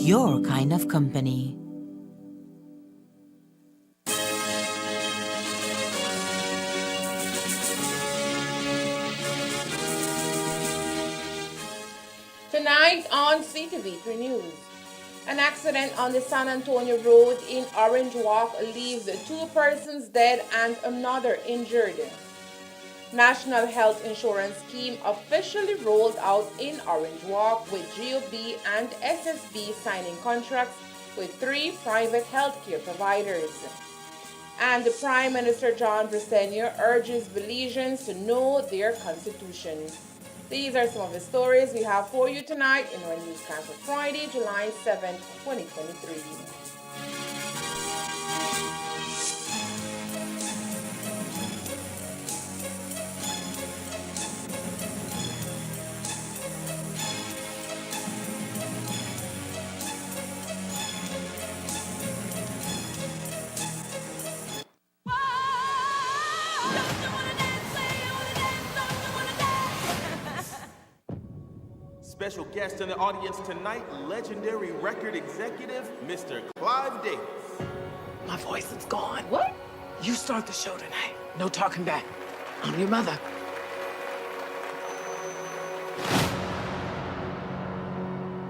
your kind of company. Tonight on CTV3 News, an accident on the San Antonio Road in Orange Walk leaves 2 persons dead and another injured. National Health Insurance Scheme officially rolled out in Orange Walk, with GOB and SSB signing contracts with 3 private healthcare providers. And the Prime Minister John Bresenio urges Belizeans to know their constitution. These are some of the stories we have for you tonight in our newscast for Friday, July 7th, 2023. Special guest in the audience tonight, legendary record executive, Mr. Clive Davis. My voice is gone. What? You start the show tonight. No talking back. I'm your mother.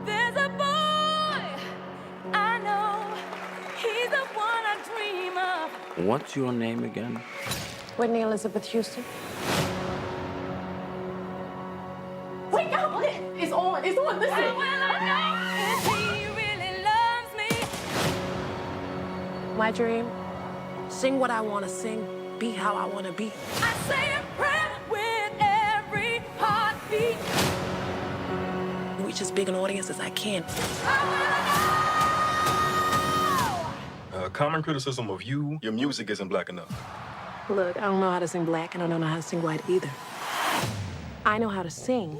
There's a boy I know. He's the one I dream of. What's your name again? Whitney Elizabeth Houston. Wait, no, it's on, listen. If he really loves me. My dream, sing what I want to sing, be how I want to be. I say a prayer with every heartbeat. Reach as big an audience as I can. Common criticism of you, your music isn't black enough. Look, I don't know how to sing black, and I don't know how to sing white either. I know how to sing.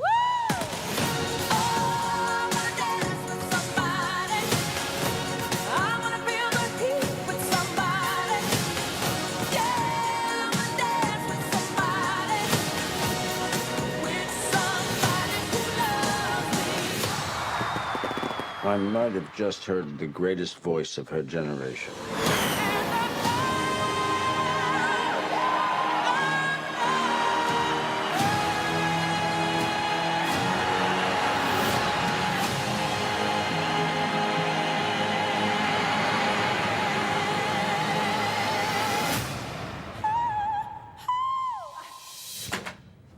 I might have just heard the greatest voice of her generation.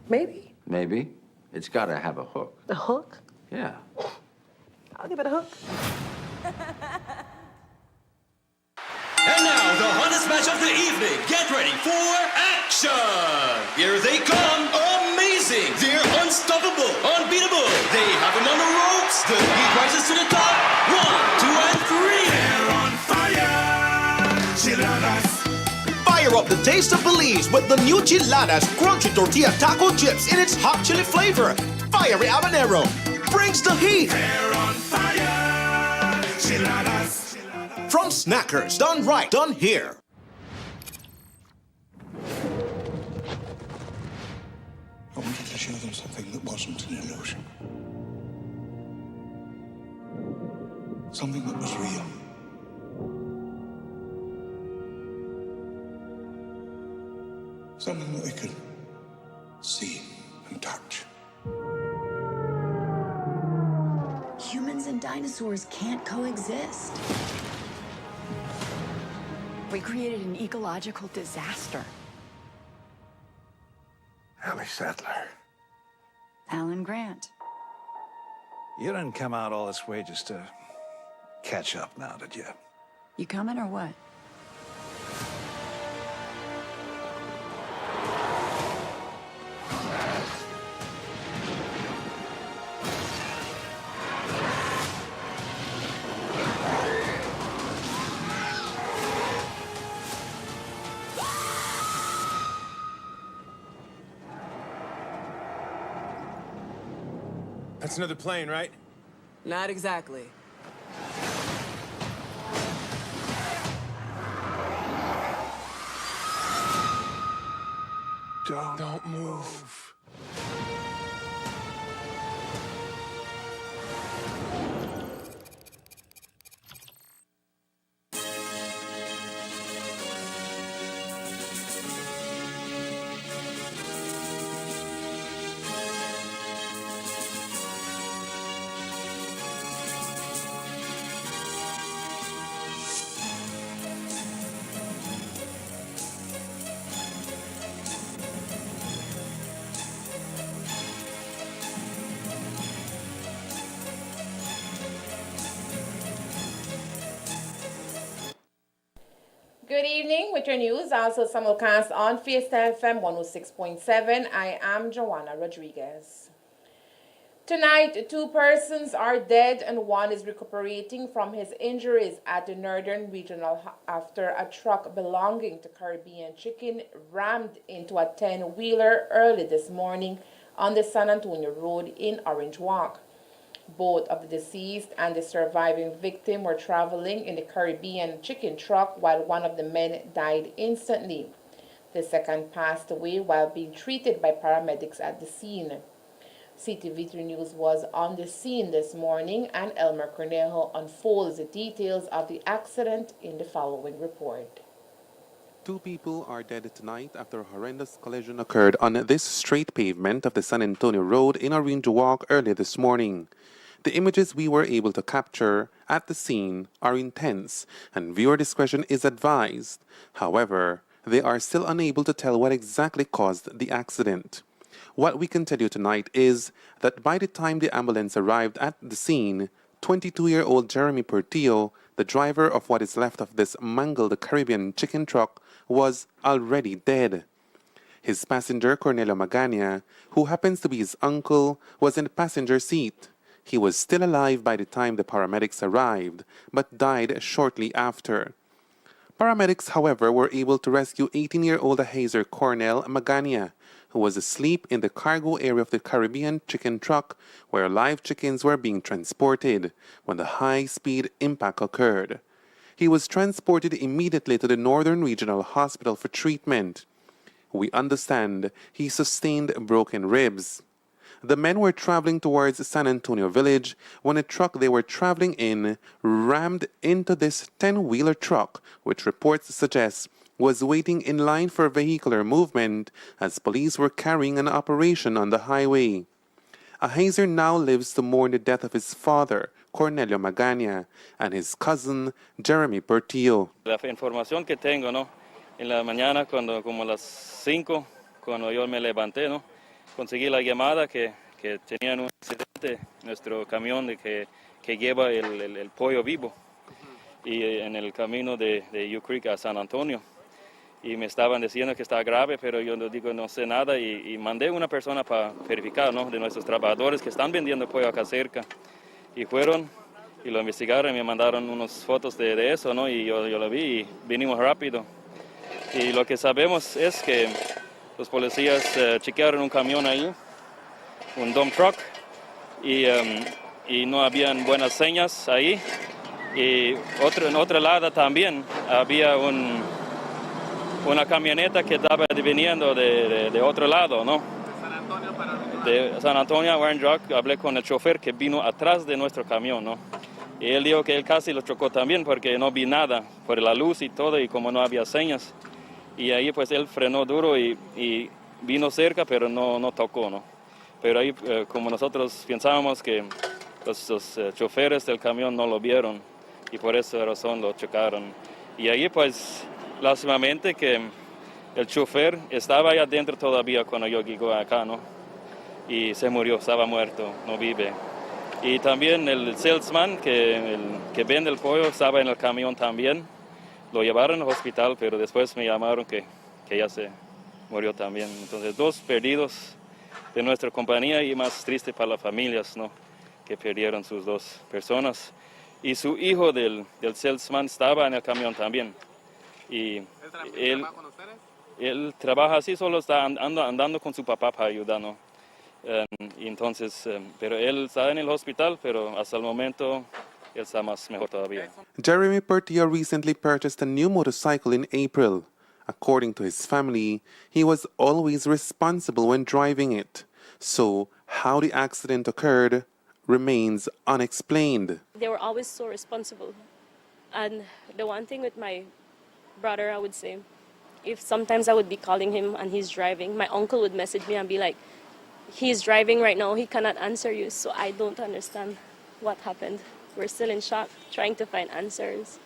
Maybe. Maybe. It's got to have a hook. A hook? Yeah. I'll give it a hook. And now, the hottest match of the evening. Get ready for action! Here they come. Amazing! They're unstoppable, unbeatable. They have them on the ropes. The heat rises to the top. 1, 2, and 3. They're on fire! Chiladas. Fire up the taste of Belize with the new Chiladas crunchy tortilla taco chips in its hot chili flavor. Fiery habanero brings the heat. They're on fire! Chiladas. From Snackers, done right, done here. I wanted to show them something that wasn't an illusion. Something that was real. Something that they could see and touch. Humans and dinosaurs can't coexist. We created an ecological disaster. Ellie Sattler. Alan Grant. You didn't come out all this way just to catch up now, did you? You coming or what? That's another plane, right? Not exactly. Don't move. Good evening with your news, also simulcast on Fiesta FM 106.7. I am Joanna Rodriguez. Tonight, 2 persons are dead and 1 is recuperating from his injuries at the Northern Regional after a truck belonging to Caribbean Chicken rammed into a 10-wheeler early this morning on the San Antonio Road in Orange Walk. Both of the deceased and the surviving victim were traveling in the Caribbean Chicken truck while one of the men died instantly. The second passed away while being treated by paramedics at the scene. CTV3 News was on the scene this morning, and Elmer Cornejo unfolds the details of the accident in the following report. 2 people are dead tonight after a horrendous collision occurred on this straight pavement of the San Antonio Road in Orange Walk early this morning. The images we were able to capture at the scene are intense, and viewer discretion is advised. However, they are still unable to tell what exactly caused the accident. What we can tell you tonight is that by the time the ambulance arrived at the scene, 22-year-old Jeremy Portillo, the driver of what is left of this mangled Caribbean Chicken truck, was already dead. His passenger, Cornelio Magana, who happens to be his uncle, was in the passenger seat. He was still alive by the time the paramedics arrived, but died shortly after. Paramedics, however, were able to rescue 18-year-old Hazer Cornel Magana, who was asleep in the cargo area of the Caribbean Chicken truck where live chickens were being transported when the high-speed impact occurred. He was transported immediately to the Northern Regional Hospital for treatment. We understand he sustained broken ribs. The men were traveling towards San Antonio Village when a truck they were traveling in rammed into this 10-wheeler truck, which reports suggest was waiting in line for vehicular movement as police were carrying an operation on the highway. Hazer now lives to mourn the death of his father, Cornelio Magana, and his cousin, Jeremy Portillo. La información que tengo, ¿no? En la mañana, como las 5, cuando yo me levanté, ¿no? Conseguí la llamada que tenían un accidente, nuestro camión que lleva el pollo vivo, y en el camino de U Creek a San Antonio. Y me estaban diciendo que está grave, pero yo no sé nada, y mandé una persona para verificar, ¿no? De nuestros trabajadores que están vendiendo pollo acá cerca. Y fueron y lo investigaron y me mandaron unas fotos de eso, ¿no? Y yo lo vi y vinimos rápido. Y lo que sabemos es que los policías chequearon un camión ahí, un dump truck, y no habían buenas señas ahí. Y en otro lado también había una camioneta que estaba viniendo de otro lado, ¿no? De San Antonio a Orange Rock. Hablé con el chofer que vino atrás de nuestro camión, ¿no? Y él dijo que él casi lo chocó también porque no vi nada por la luz y todo, y como no había señas. Y ahí pues él frenó duro y vino cerca, pero no tocó, ¿no? Pero ahí como nosotros pensábamos que los choferes del camión no lo vieron y por esa razón lo chocaron. Y ahí pues lástimamente que el chofer estaba ahí adentro todavía cuando yo llegué acá, ¿no? Y se murió, estaba muerto, no vive. Y también el salesman que vende el pollo estaba en el camión también. Lo llevaron al hospital, pero después me llamaron que ya se murió también. Entonces 2 perdidos de nuestra compañía, y más triste para las familias, ¿no? Que perdieron sus 2 personas. Y su hijo del salesman estaba en el camión también. Y él trabaja así, solo está andando con su papá para ayudar, ¿no? Y entonces, pero él está en el hospital, pero hasta el momento él está mejor todavía. Jeremy Portillo recently purchased a new motorcycle in April. According to his family, he was always responsible when driving it. So, how the accident occurred remains unexplained. They were always so responsible. And the one thing with my brother, I would say, if sometimes I would be calling him and he's driving, my uncle would message me and be like, he's driving right now, he cannot answer you. So I don't understand what happened. We're still in shock, trying to find answers.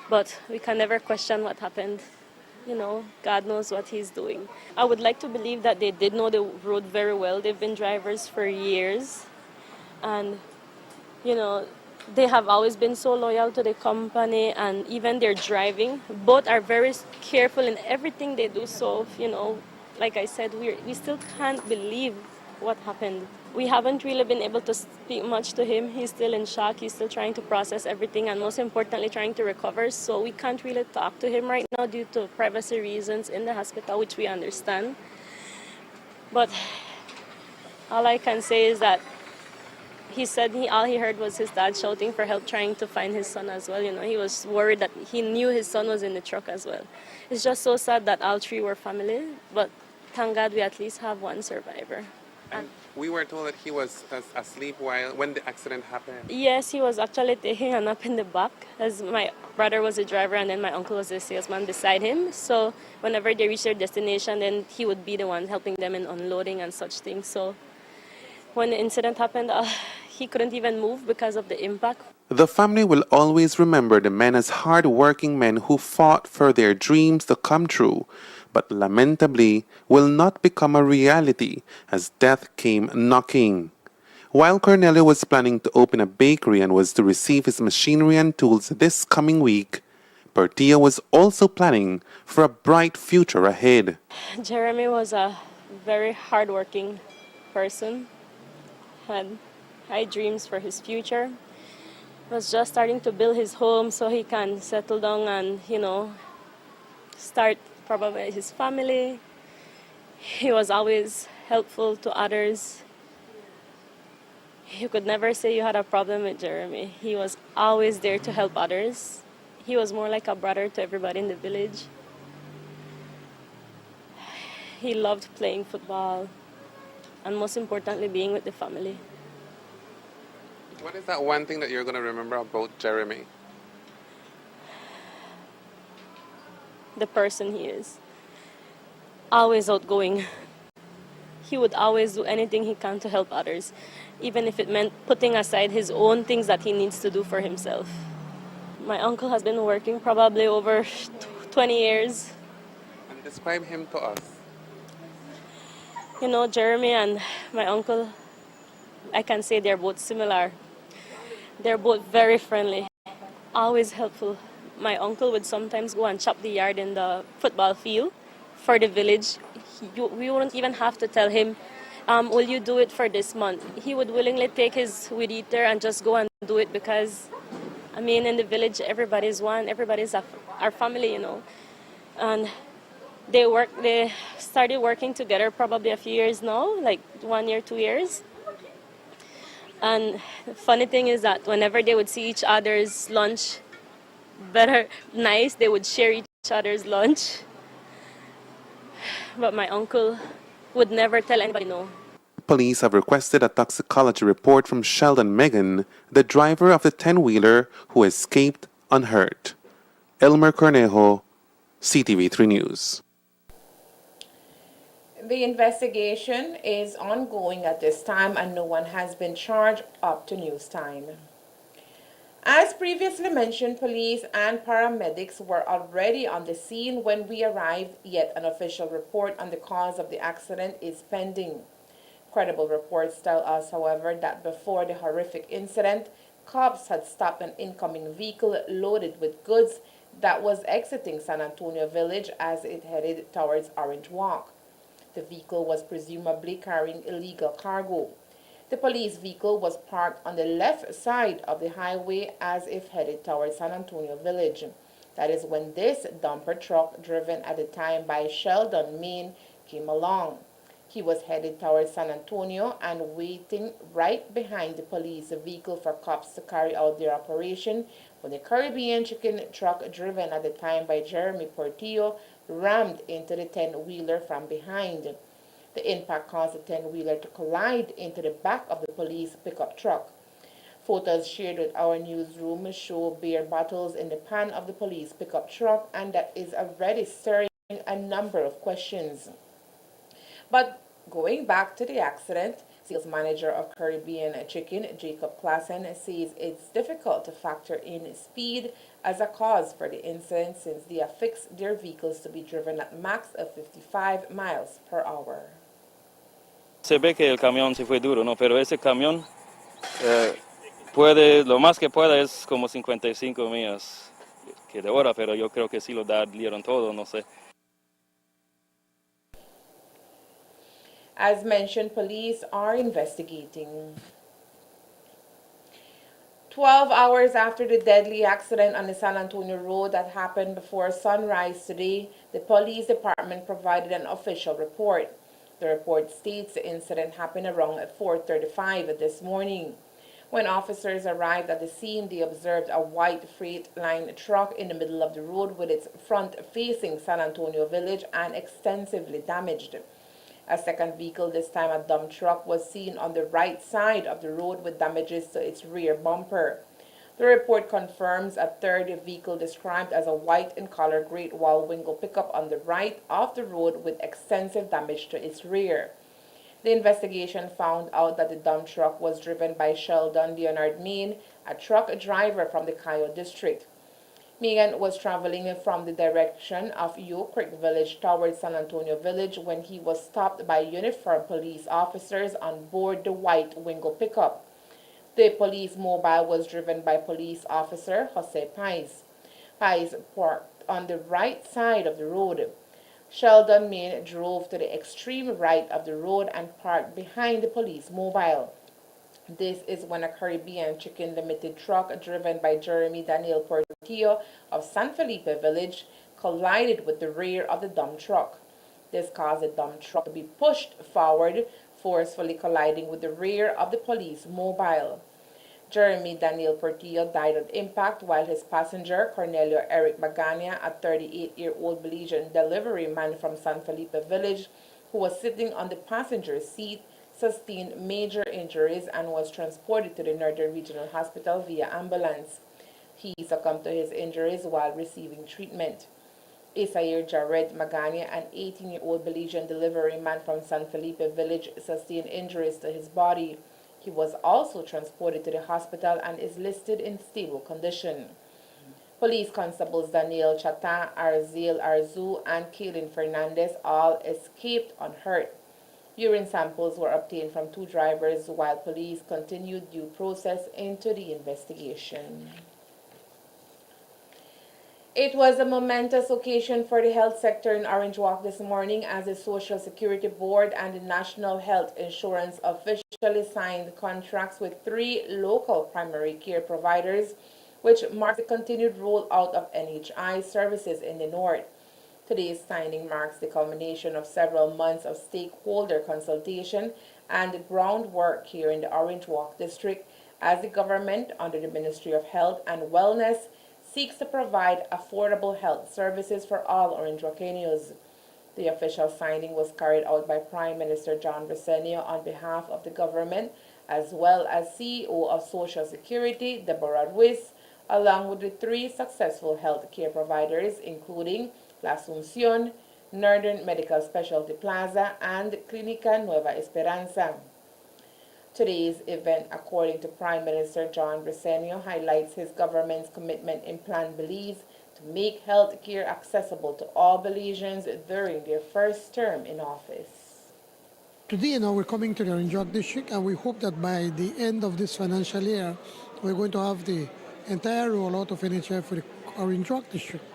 But we can never question what happened. You know, God knows what he's doing. I would like to believe that they did know the road very well. They've been drivers for years. And, you know, They have always been so loyal to the company, and even their driving. Both are very careful in everything they do. So, like I said, we still can't believe what happened. We haven't really been able to speak much to him. He's still in shock. He's still trying to process everything, and most importantly, trying to recover. So we can't really talk to him right now due to privacy reasons in the hospital, which we understand. But all I can say is that he said all he heard was his dad shouting for help, trying to find his son as well. He was worried that he knew his son was in the truck as well. It's just so sad that all three were family, but thank God we at least have one survivor. And we were told that he was asleep when the accident happened. Yes, he was actually taking a nap in the back, as my brother was the driver and then my uncle was the salesman beside him. So whenever they reached their destination, then he would be the one helping them in unloading and such things. So when the incident happened, he couldn't even move because of the impact. The family will always remember the men as hard-working men who fought for their dreams to come true, but lamentably will not become a reality as death came knocking. While Cornelio was planning to open a bakery and was to receive his machinery and tools this coming week, Portillo was also planning for a bright future ahead. Jeremy was a very hardworking person, had high dreams for his future, was just starting to build his home so he can settle down and, start probably his family. He was always helpful to others. You could never say you had a problem with Jeremy. He was always there to help others. He was more like a brother to everybody in the village. He loved playing football and most importantly being with the family. What is that one thing that you're going to remember about Jeremy? The person he is. Always outgoing. He would always do anything he can to help others, even if it meant putting aside his own things that he needs to do for himself. My uncle has been working probably over 20 years. And describe him to us. Jeremy and my uncle, I can say they're both similar. They're both very friendly, always helpful. My uncle would sometimes go and chop the yard in the football field for the village. We wouldn't even have to tell him, will you do it for this month? He would willingly take his weed eater and just go and do it because, in the village, everybody's one, everybody's our family, And they started working together probably a few years now, like 1 year, 2 years. And the funny thing is that whenever they would see each other's lunch nice, they would share each other's lunch. But my uncle would never tell anybody no. Police have requested a toxicology report from Sheldon Megan, the driver of the 10-wheeler who escaped unhurt. Elmer Cornejo, CTV3 News. The investigation is ongoing at this time and no one has been charged up to news time. As previously mentioned, police and paramedics were already on the scene when we arrived, yet an official report on the cause of the accident is pending. Credible reports tell us, however, that before the horrific incident, cops had stopped an incoming vehicle loaded with goods that was exiting San Antonio Village as it headed towards Orange Walk. The vehicle was presumably carrying illegal cargo. The police vehicle was parked on the left side of the highway as if headed towards San Antonio Village. That is when this dumper truck, driven at the time by Sheldon Main, came along. He was headed towards San Antonio and waiting right behind the police vehicle for cops to carry out their operation when the Caribbean chicken truck, driven at the time by Jeremy Portillo, rammed into the 10-wheeler from behind. The impact caused the 10-wheeler to collide into the back of the police pickup truck. Photos shared with our newsroom show beer bottles in the pan of the police pickup truck, and that is already stirring a number of questions. But going back to the accident, sales manager of Caribbean Chicken, Jacob Klassen, says it's difficult to factor in speed as a cause for the incident since they have fixed their vehicles to be driven at max of 55 miles per hour. Se ve que el camión se fue duro, ¿no? Pero ese camión puede, lo más que pueda es como 55 millas que de hora, pero yo creo que sí lo dieron todo, no sé. As mentioned, police are investigating. 12 hours after the deadly accident on the San Antonio Road that happened before sunrise today, the police department provided an official report. The report states the incident happened around 4:35 this morning. When officers arrived at the scene, they observed a white freight line truck in the middle of the road with its front facing San Antonio Village and extensively damaged. A second vehicle, this time a dump truck, was seen on the right side of the road with damages to its rear bumper. The report confirms a third vehicle described as a white in color Great Wall Wingo pickup on the right of the road with extensive damage to its rear. The investigation found out that the dump truck was driven by Sheldon Leonard Main, a truck driver from the Cayo district. Megan was traveling from the direction of Oak Creek Village towards San Antonio Village when he was stopped by uniformed police officers on board the white Wingo pickup. The police mobile was driven by police officer Jose Pais. Pais parked on the right side of the road. Sheldon Main drove to the extreme right of the road and parked behind the police mobile. This is when a Caribbean Chicken Limited truck driven by Jeremy Daniel Portillo of San Felipe Village collided with the rear of the dump truck. This caused the dump truck to be pushed forward, forcefully colliding with the rear of the police mobile. Jeremy Daniel Portillo died on impact while his passenger, Cornelio Eric Bagania, a 38-year-old Belizean delivery man from San Felipe Village, who was sitting on the passenger seat, sustained major injuries and was transported to the Northern Regional Hospital via ambulance. He succumbed to his injuries while receiving treatment. Isair Jared Magania, an 18-year-old Belizean delivery man from San Felipe Village, sustained injuries to his body. He was also transported to the hospital and is listed in stable condition. Police constables Daniel Chata, Arzil Arzu, and Kaylin Fernandez all escaped unhurt. Urine samples were obtained from two drivers while police continued due process into the investigation. It was a momentous occasion for the health sector in Orange Walk this morning as the Social Security Board and the National Health Insurance officially signed contracts with 3 local primary care providers, which marks the continued rollout of NHI services in the North. Today's signing marks the culmination of several months of stakeholder consultation and groundwork here in the Orange Walk district as the government, under the Ministry of Health and Wellness, seeks to provide affordable health services for all Orange Walkenians. The official signing was carried out by Prime Minister John Bresenio on behalf of the government, as well as CEO of Social Security, Deborah Ruiz, along with the 3 successful health care providers, including La Asunción, Northern Medical Specialty Plaza, and Clínica Nueva Esperanza. Today's event, according to Prime Minister John Bresenio, highlights his government's commitment in Plan Belize to make health care accessible to all Belizeans during their first term in office. Today, we're coming to the Orange Walk district, and we hope that by the end of this financial year, we're going to have the entire rollout of NHI for the Orange Walk district.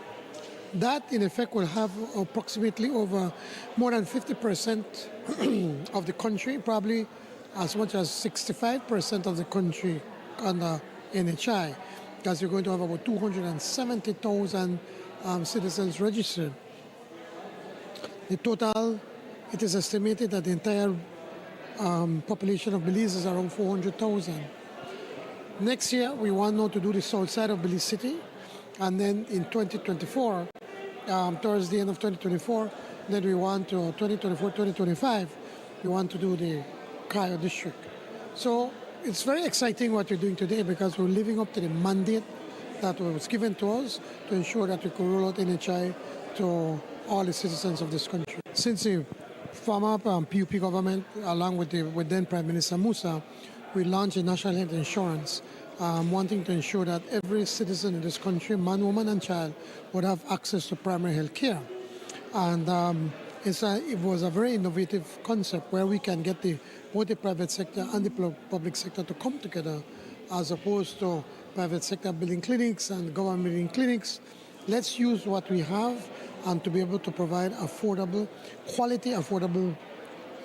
That, in effect, will have approximately over more than 50% of the country, probably as much as 65% of the country under NHI, because you're going to have about 270,000 citizens registered. The total, it is estimated that the entire population of Belize is around 400,000. Next year, we want now to do the south side of Belize City, and then in 2024, towards the end of 2024, then we want to 2024, 2025, we want to do the Cayo district. So it's very exciting what we're doing today because we're living up to the mandate that was given to us to ensure that we could roll out NHI to all the citizens of this country. Since the former PUP government, along with then Prime Minister Musa, we launched a national health insurance, wanting to ensure that every citizen in this country, man, woman, and child, would have access to primary health care. And it was a very innovative concept where we can get both the private sector and the public sector to come together as opposed to private sector building clinics and government building clinics. Let's use what we have and to be able to provide affordable, quality, affordable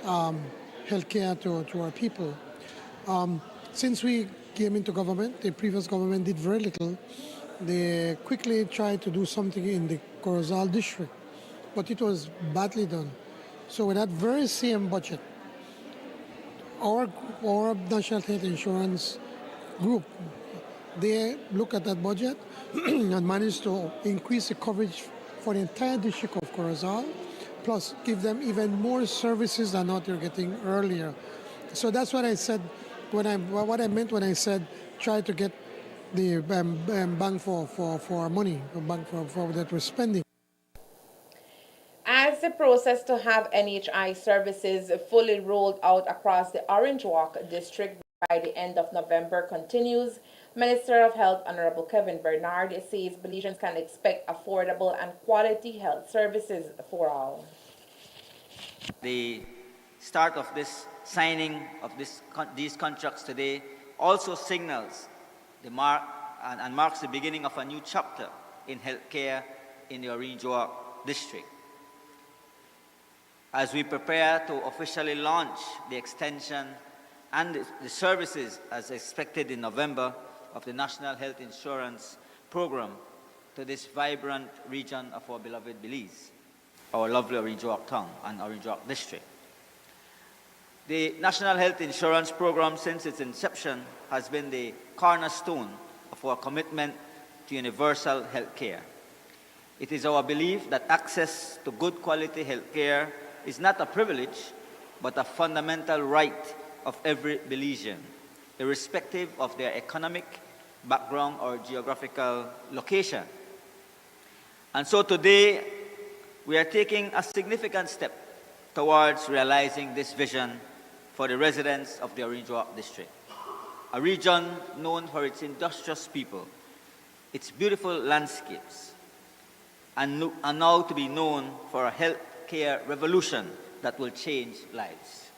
healthcare to our people. Since we came into government, the previous government did very little. They quickly tried to do something in the Corozal district, but it was badly done. So with that very same budget, our National Health Insurance Group, they look at that budget and managed to increase the coverage for the entire district of Corozal, plus give them even more services than what they're getting earlier. So that's what I said what I meant when I said try to get the bang for our money, the bang for that we're spending. As the process to have NHI services fully rolled out across the Orange Walk district by the end of November continues, Minister of Health Honorable Kevin Bernard says Belizeans can expect affordable and quality health services for all. The start of this signing of these contracts today also signals the marks the beginning of a new chapter in healthcare in the Orange Walk district. As we prepare to officially launch the extension and the services as expected in November of the National Health Insurance Program to this vibrant region of our beloved Belize, our lovely Orange Walk town and Orange Walk district. The National Health Insurance Program, since its inception, has been the cornerstone of our commitment to universal health care. It is our belief that access to good quality health care is not a privilege, but a fundamental right of every Belizean, irrespective of their economic background or geographical location. And so today, we are taking a significant step towards realizing this vision for the residents of the Orange Walk district, a region known for its industrious people, its beautiful landscapes, and now to be known for a health care revolution that will change lives.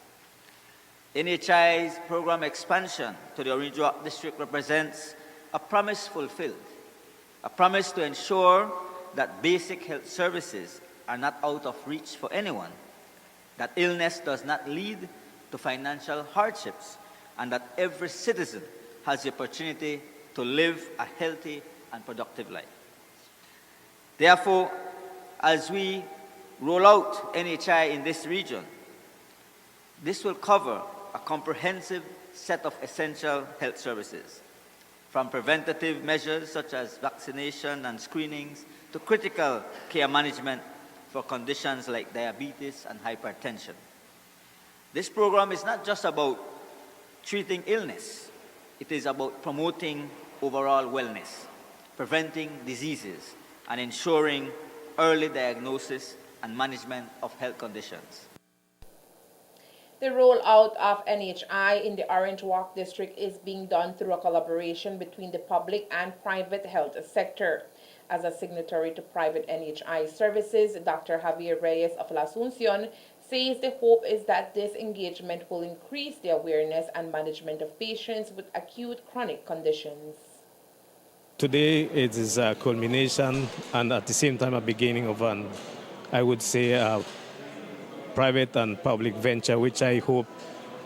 NHI's program expansion to the Orange Walk district represents a promise fulfilled, a promise to ensure that basic health services are not out of reach for anyone, that illness does not lead to financial hardships, and that every citizen has the opportunity to live a healthy and productive life. Therefore, as we roll out NHI in this region, this will cover a comprehensive set of essential health services, from preventative measures such as vaccination and screenings to critical care management for conditions like diabetes and hypertension. This program is not just about treating illness. It is about promoting overall wellness, preventing diseases, and ensuring early diagnosis and management of health conditions. The rollout of NHI in the Orange Walk district is being done through a collaboration between the public and private health sector. As a signatory to private NHI services, Dr. Javier Reyes of La Asunción says the hope is that this engagement will increase the awareness and management of patients with acute chronic conditions. Today it is a culmination and at the same time a beginning of I would say, a private and public venture, which I hope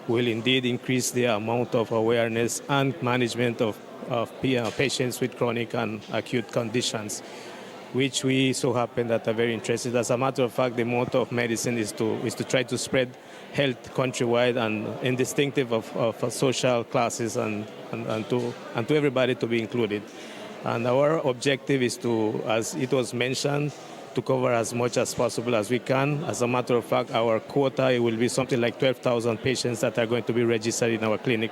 will indeed increase the amount of awareness and management of patients with chronic and acute conditions, which we so happen that are very interested. As a matter of fact, the motto of medicine is to try to spread health countrywide and indistinctive of social classes and to everybody to be included. And our objective is to, as it was mentioned, to cover as much as possible as we can. As a matter of fact, our quota will be something like 12,000 patients that are going to be registered in our clinic.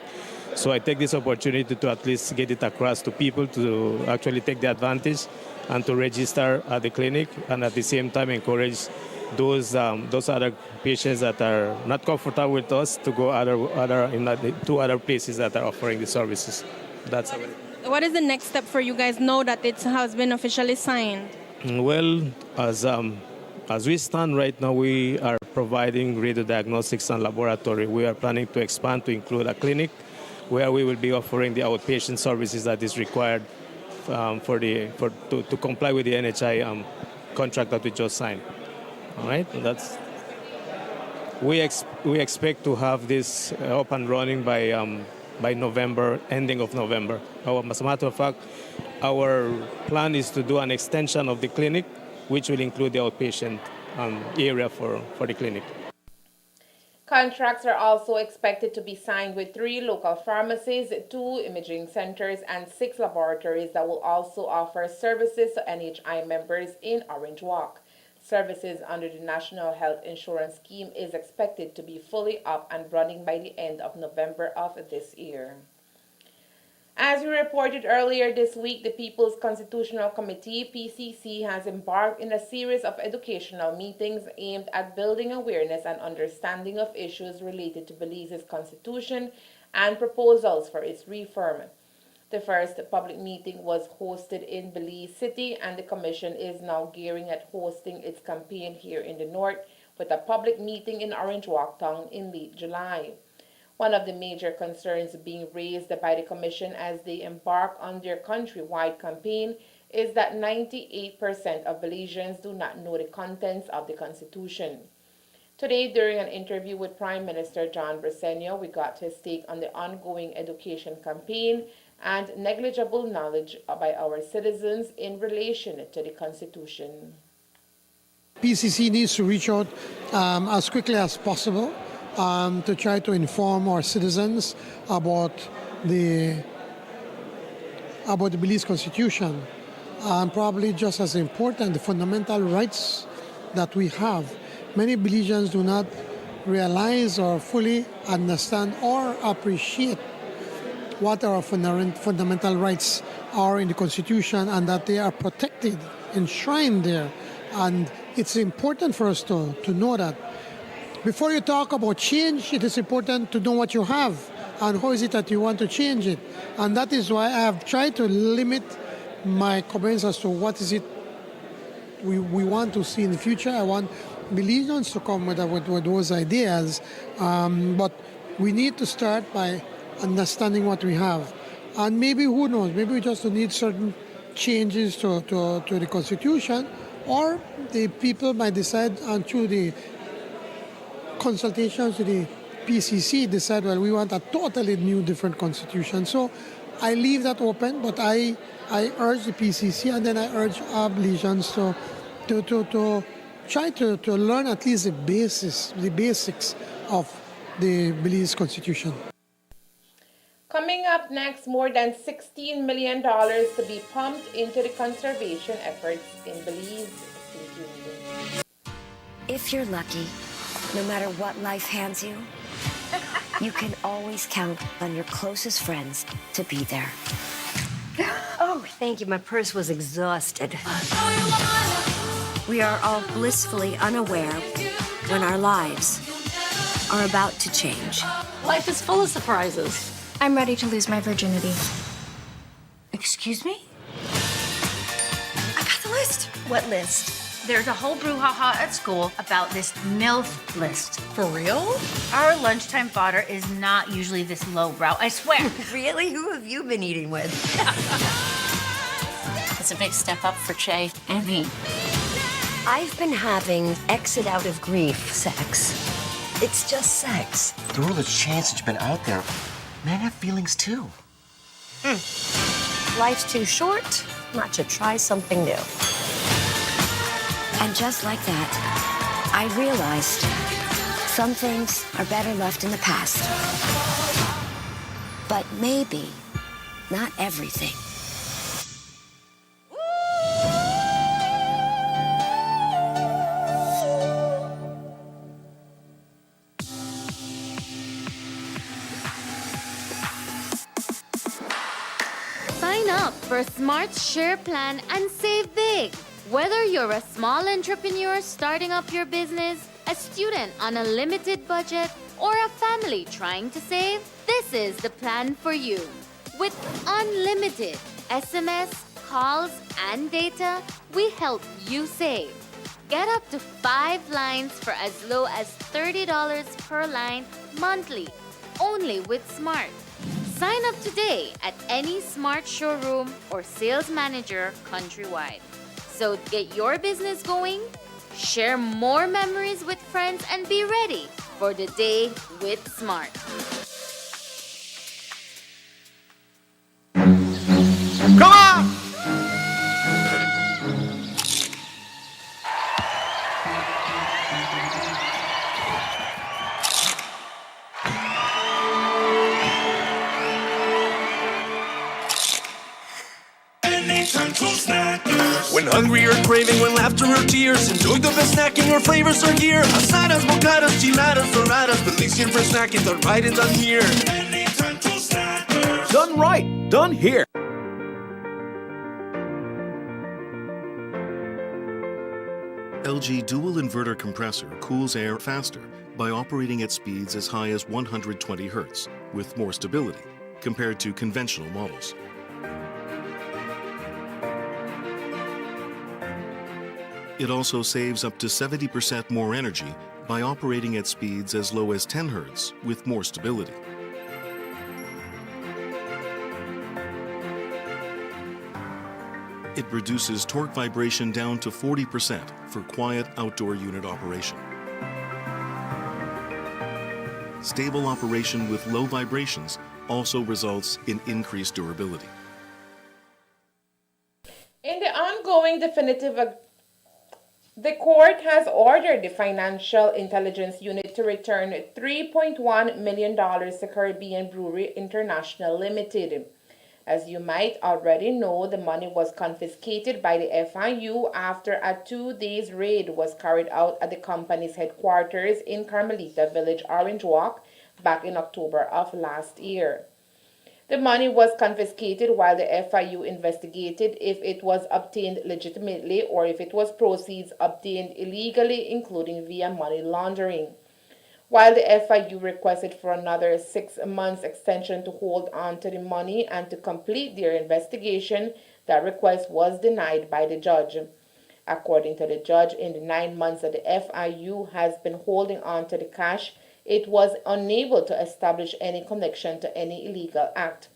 So I take this opportunity to at least get it across to people to actually take the advantage and to register at the clinic, and at the same time encourage those other patients that are not comfortable with us to go to other places that are offering the services. That's what is the next step for you guys now that it has been officially signed? Well, as we stand right now, we are providing radiodiagnostics and laboratory. We are planning to expand to include a clinic where we will be offering the outpatient services that is required to comply with the NHI contract that we just signed. All right, and we expect to have this up and running by November, ending of November. As a matter of fact, our plan is to do an extension of the clinic, which will include the outpatient area for the clinic. Contracts are also expected to be signed with 3 local pharmacies, 2 imaging centers, and 6 laboratories that will also offer services to NHI members in Orange Walk. Services under the National Health Insurance Scheme is expected to be fully up and running by the end of November of this year. As we reported earlier this week, the People's Constitutional Committee, PCC, has embarked in a series of educational meetings aimed at building awareness and understanding of issues related to Belize's constitution and proposals for its reform. The first public meeting was hosted in Belize City, and the Commission is now gearing at hosting its campaign here in the north with a public meeting in Orange Walk Town in late July. One of the major concerns being raised by the Commission as they embark on their countrywide campaign is that 98% of Belizeans do not know the contents of the Constitution. Today, during an interview with Prime Minister John Briceño, we got his take on the ongoing education campaign and negligible knowledge by our citizens in relation to the Constitution. PCC needs to reach out as quickly as possible to try to inform our citizens about the Belize Constitution, and probably just as important, the fundamental rights that we have. Many Belizeans do not realize or fully understand or appreciate what our fundamental rights are in the Constitution, and that they are protected, enshrined there. And it's important for us to know that. Before you talk about change, it is important to know what you have and how is it that you want to change it. And that is why I have tried to limit my comments as to what is it we want to see in the future. I want Belizeans to come with those ideas, but we need to start by understanding what we have. And maybe, who knows, maybe we just need certain changes to the Constitution, or the people might decide, and through the consultations to the PCC, decide, well, we want a totally new, different Constitution. So I leave that open, but I urge the PCC, and then I urge our Belizeans to try to learn at least the basics of the Belize Constitution. Coming up next, more than $16 million to be pumped into the conservation efforts in Belize. If you're lucky, no matter what life hands you, you can always count on your closest friends to be there. Oh, thank you. My purse was exhausted. We are all blissfully unaware when our lives are about to change. Life is full of surprises. I'm ready to lose my virginity. Excuse me? I got the list. What list? There's a whole brouhaha at school about this MILF list. For real? Our lunchtime fodder is not usually this lowbrow, I swear. Really? Who have you been eating with? It's a big step up for Che and me. I've been having exit out of grief sex. It's just sex. Through all the chance that you've been out there, men have feelings too. Life's too short not to try something new. And just like that, I realized some things are better left in the past. But maybe not everything. Sign up for Smart Share Plan and save big. Whether you're a small entrepreneur starting up your business, a student on a limited budget, or a family trying to save, this is the plan for you. With unlimited SMS, calls, and data, we help you save. Get up to 5 lines for as low as $30 per line monthly, only with Smart. Sign up today at any smart showroom or sales manager countrywide. So get your business going, share more memories with friends, and be ready for the day with Smart. Come on! When hungry or craving, when laughter or tears, enjoy the best snacking or flavors are here. Asadas, mocadas, chiladas, doradas, delicious for snacking, done right and done here. Done right, done here. LG dual inverter compressor cools air faster by operating at speeds as high as 120 Hz with more stability compared to conventional models. It also saves up to 70% more energy by operating at speeds as low as 10 Hz with more stability. It reduces torque vibration down to 40% for quiet outdoor unit operation. Stable operation with low vibrations also results in increased durability. In the ongoing the court has ordered the Financial Intelligence Unit to return $3.1 million to Caribbean Brewery International Limited. As you might already know, the money was confiscated by the FIU after a 2-day raid was carried out at the company's headquarters in Carmelita Village, Orange Walk, back in October of last year. The money was confiscated while the FIU investigated if it was obtained legitimately or if it was proceeds obtained illegally, including via money laundering. While the FIU requested for another 6 months extension to hold on to the money and to complete their investigation, that request was denied by the judge. According to the judge, in the 9 months that the FIU has been holding on to the cash, it was unable to establish any connection to any illegal act.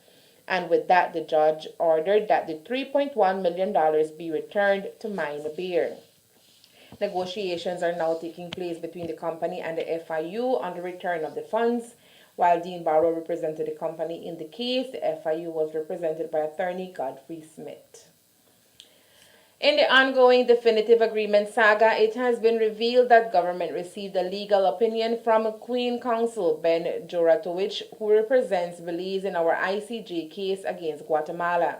And with that, the judge ordered that the $3.1 million be returned to Mine Beer. Negotiations are now taking place between the company and the FIU on the return of the funds. While Dean Barrow represented the company in the case, the FIU was represented by attorney Godfrey Smith. In the ongoing definitive agreement saga, it has been revealed that government received a legal opinion from Queen Counsel Ben Joratowicz, who represents Belize in our ICJ case against Guatemala.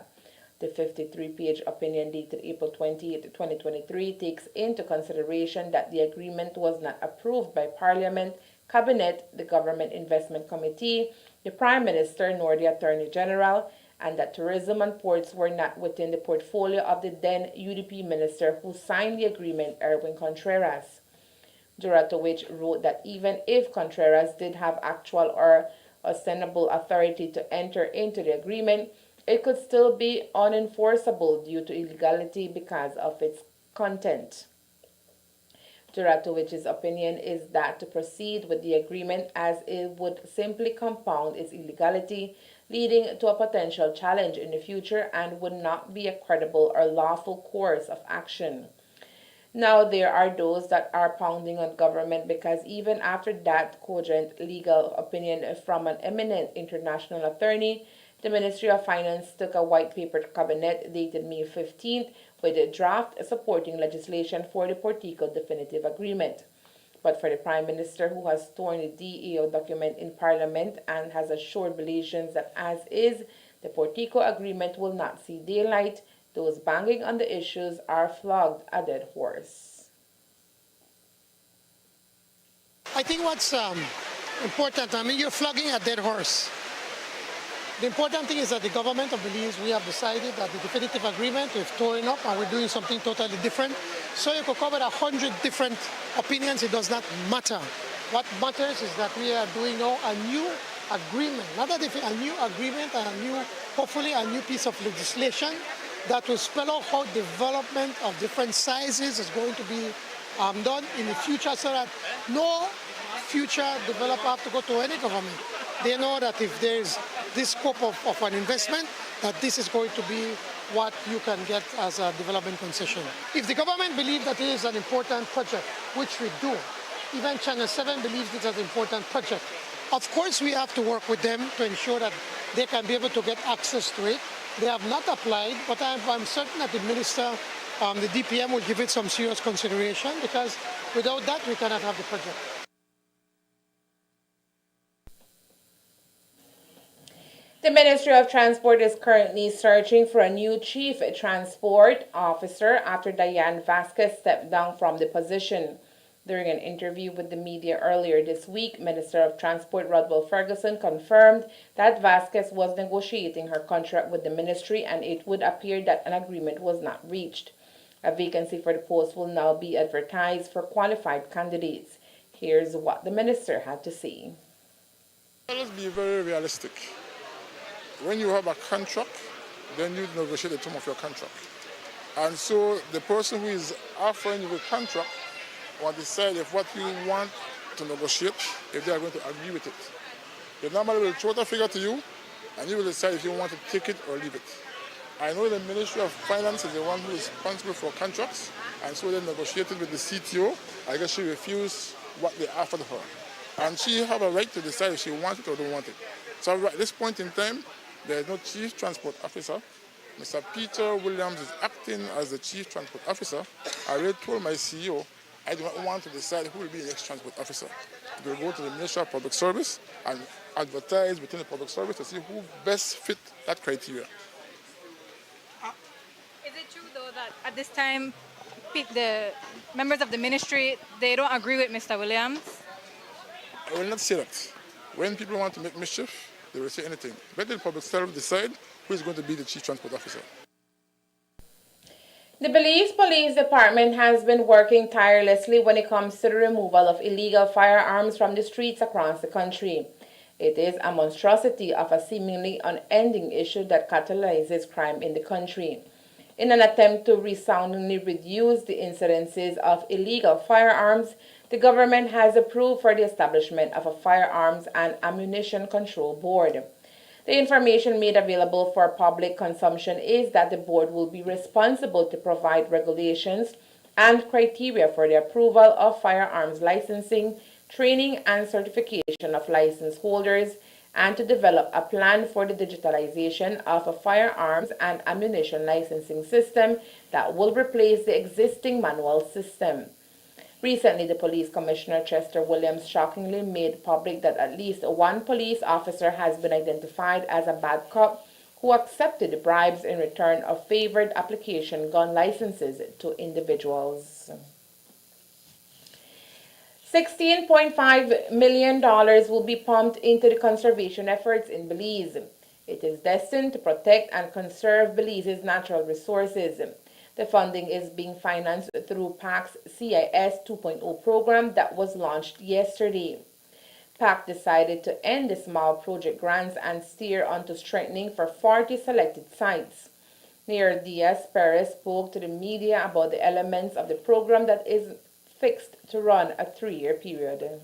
The 53-page opinion dated April 28, 2023 takes into consideration that the agreement was not approved by Parliament, Cabinet, the Government Investment Committee, the Prime Minister, nor the Attorney General, and that tourism and ports were not within the portfolio of the then UDP minister who signed the agreement, Erwin Contreras. Joratowicz wrote that even if Contreras did have actual or ostensible authority to enter into the agreement, it could still be unenforceable due to illegality because of its content. Joratowicz's opinion is that to proceed with the agreement as it would simply compound its illegality, leading to a potential challenge in the future and would not be a credible or lawful course of action. Now, there are those that are pounding on government because even after that cogent legal opinion from an eminent international attorney, the Ministry of Finance took a white paper to Cabinet dated May 15th with a draft supporting legislation for the Portico definitive agreement. But for the Prime Minister, who has torn the DAO document in Parliament and has assured Belizeans that as is, the Portico agreement will not see daylight, those banging on the issues are flogged a dead horse. I think what's important, you're flogging a dead horse. The important thing is that the government of Belize, we have decided that the definitive agreement, we've torn up and we're doing something totally different. So you could cover 100 different opinions, it does not matter. What matters is that we are doing now a new agreement, not a new agreement and hopefully a new piece of legislation that will spell out how development of different sizes is going to be done in the future so that no future developer have to go to any government they know that if there's this scope of an investment, that this is going to be what you can get as a development concession. If the government believes that it is an important project, which we do, even Channel 7 believes it is an important project, of course we have to work with them to ensure that they can be able to get access to it. They have not applied, but I'm certain that the minister, the DPM will give it some serious consideration, because without that we cannot have the project. The Ministry of Transport is currently searching for a new Chief Transport Officer after Diane Vasquez stepped down from the position. During an interview with the media earlier this week, Minister of Transport Rodwell Ferguson confirmed that Vasquez was negotiating her contract with the ministry, and it would appear that an agreement was not reached. A vacancy for the post will now be advertised for qualified candidates. Here's what the minister had to say. Let's be very realistic. When you have a contract, then you negotiate the term of your contract. And so the person who is offering you a contract will decide if what you want to negotiate, if they are going to agree with it. They normally will throw the figure to you, and you will decide if you want to take it or leave it. I know the Ministry of Finance is the one who is responsible for contracts, and so they negotiated with the CTO. I guess she refused what they offered her. And she have a right to decide if she wants it or don't want it. So at this point in time, there is no Chief Transport Officer. Mr. Peter Williams is acting as the Chief Transport Officer. I already told my CEO I do not want to decide who will be the next transport officer. It will go to the Ministry of Public Service and advertise within the public service to see who best fit that criteria. Is it true, though, that at this time, the members of the ministry, they don't agree with Mr. Williams? I will not say that. When people want to make mischief, they will say anything. Let the public service decide who is going to be the Chief Transport Officer. The Belize Police Department has been working tirelessly when it comes to the removal of illegal firearms from the streets across the country. It is a monstrosity of a seemingly unending issue that catalyzes crime in the country. In an attempt to resoundingly reduce the incidences of illegal firearms, the government has approved for the establishment of a Firearms and Ammunition Control Board. The information made available for public consumption is that the board will be responsible to provide regulations and criteria for the approval of firearms licensing, training, and certification of license holders, and to develop a plan for the digitalization of a firearms and ammunition licensing system that will replace the existing manual system. Recently, the police commissioner, Chester Williams, shockingly made public that at least one police officer has been identified as a bad cop who accepted bribes in return of favored application gun licenses to individuals. $16.5 million will be pumped into the conservation efforts in Belize. It is destined to protect and conserve Belize's natural resources. The funding is being financed through PAC's CIS 2.0 program that was launched yesterday. PAC decided to end the small project grants and steer onto strengthening for 40 selected sites. Mayor Diaz-Perez spoke to the media about the elements of the program that is fixed to run a 3-year period.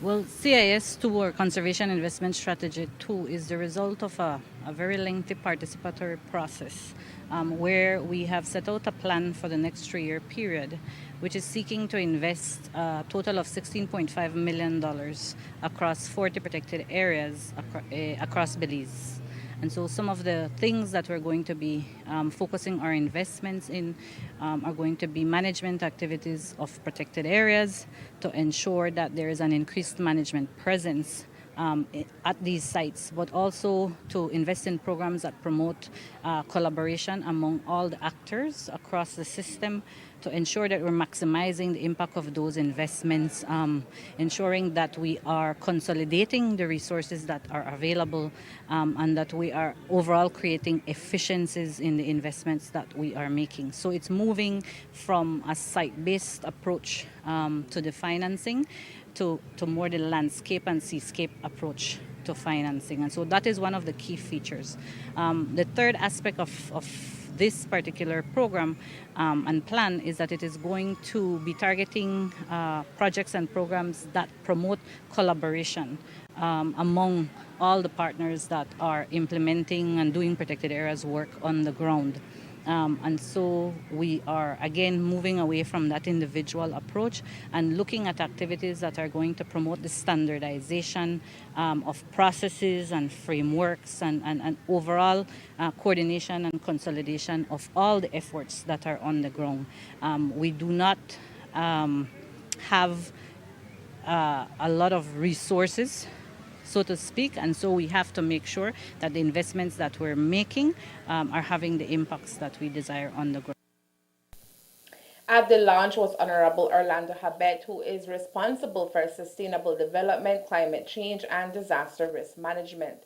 Well, CIS2, or Conservation Investment Strategy 2, is the result of a very lengthy participatory process where we have set out a plan for the next 3-year period, which is seeking to invest a total of $16.5 million across 40 protected areas across Belize. And so some of the things that we're going to be focusing our investments in are going to be management activities of protected areas to ensure that there is an increased management presence at these sites, but also to invest in programs that promote collaboration among all the actors across the system to ensure that we're maximizing the impact of those investments, ensuring that we are consolidating the resources that are available, and that we are overall creating efficiencies in the investments that we are making. So it's moving from a site-based approach to the financing to more the landscape and seascape approach to financing. And so that is one of the key features. The third aspect of this particular program and plan is that it is going to be targeting projects and programs that promote collaboration among all the partners that are implementing and doing protected areas work on the ground. And so we are again moving away from that individual approach and looking at activities that are going to promote the standardization of processes and frameworks and overall coordination and consolidation of all the efforts that are on the ground. We do not have a lot of resources, so to speak, and so we have to make sure that the investments that we're making are having the impacts that we desire on the ground. At the launch was Honorable Orlando Habet, who is responsible for sustainable development, climate change, and disaster risk management.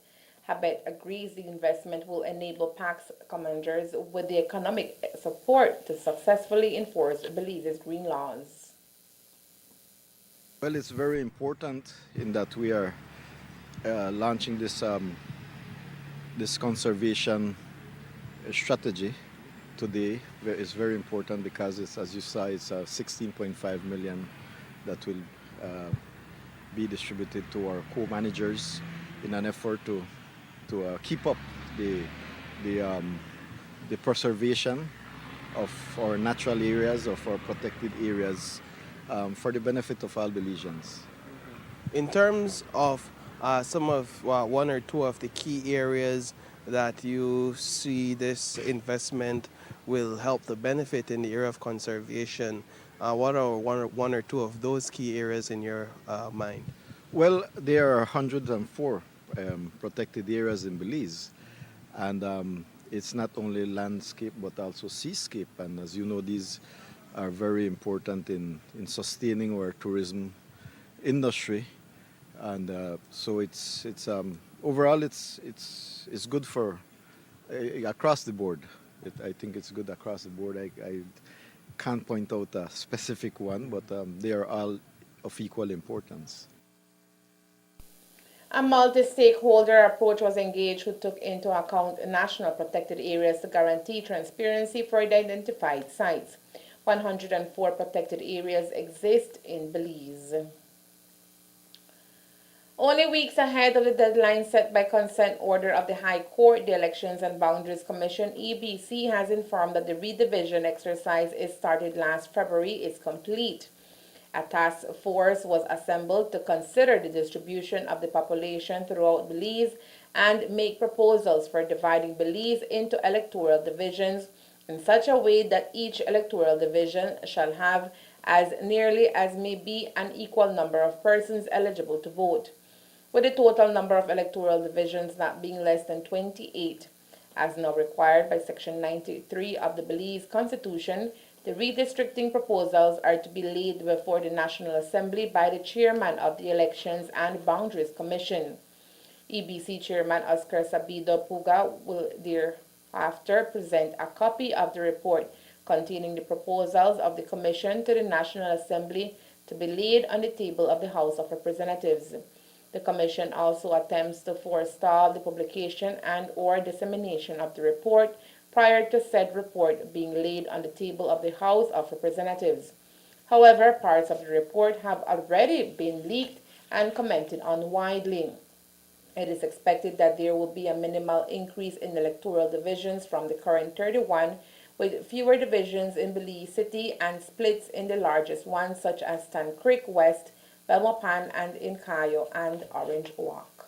Habet agrees the investment will enable PAC's commanders with the economic support to successfully enforce Belize's green laws. Well, it's very important in that we are launching this this conservation strategy today. It's very important because it's, as you saw, it's 16.5 million that will be distributed to our co-managers in an effort to keep up the preservation of our natural areas, of our protected areas, for the benefit of all Belizeans. In terms of some of one or two of the key areas that you see this investment will help the benefit in the area of conservation, what are one or two of those key areas in your mind? Well, there are 104 protected areas in Belize, and it's not only landscape but also seascape, and as you know, these are very important in sustaining our tourism industry, and so it's overall it's good for across the board. I think it's good across the board. I can't point out a specific one, but they are all of equal importance. A multi-stakeholder approach was engaged who took into account national protected areas to guarantee transparency for the identified sites. 104 protected areas exist in Belize. Only weeks ahead of the deadline set by consent order of the High Court, the Elections and Boundaries Commission, EBC, has informed that the redivision exercise is started last February is complete. A task force was assembled to consider the distribution of the population throughout Belize and make proposals for dividing Belize into electoral divisions in such a way that each electoral division shall have as nearly as may be an equal number of persons eligible to vote, with the total number of electoral divisions not being less than 28. As now required by Section 93 of the Belize Constitution, the redistricting proposals are to be laid before the National Assembly by the chairman of the Elections and Boundaries Commission. EBC Chairman Oscar Sabido Puga will thereafter present a copy of the report containing the proposals of the Commission to the National Assembly to be laid on the table of the House of Representatives. The Commission also attempts to forestall the publication and/or dissemination of the report prior to said report being laid on the table of the House of Representatives. However, parts of the report have already been leaked and commented on widely. It is expected that there will be a minimal increase in electoral divisions from the current 31, with fewer divisions in Belize City and splits in the largest ones such as Stan Creek West, Belmopan, and in Cayo and Orange Walk.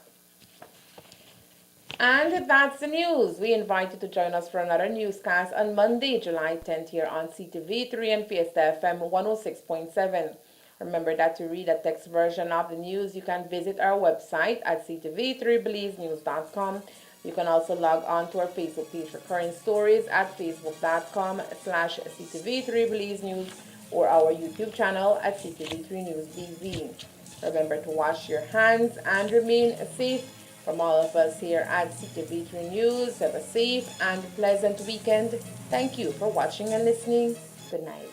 And that's the news. We invite you to join us for another newscast on Monday, July 10th here on CTV3 and Fiesta FM 106.7. Remember that to read a text version of the news, you can visit our website at ctv3belizenews.com. You can also log on to our Facebook page for current stories at facebook.com/ctv3belizenews or our YouTube channel at CTV3 News BZ. Remember to wash your hands and remain safe. From all of us here at CTV3 News, have a safe and pleasant weekend. Thank you for watching and listening. Good night.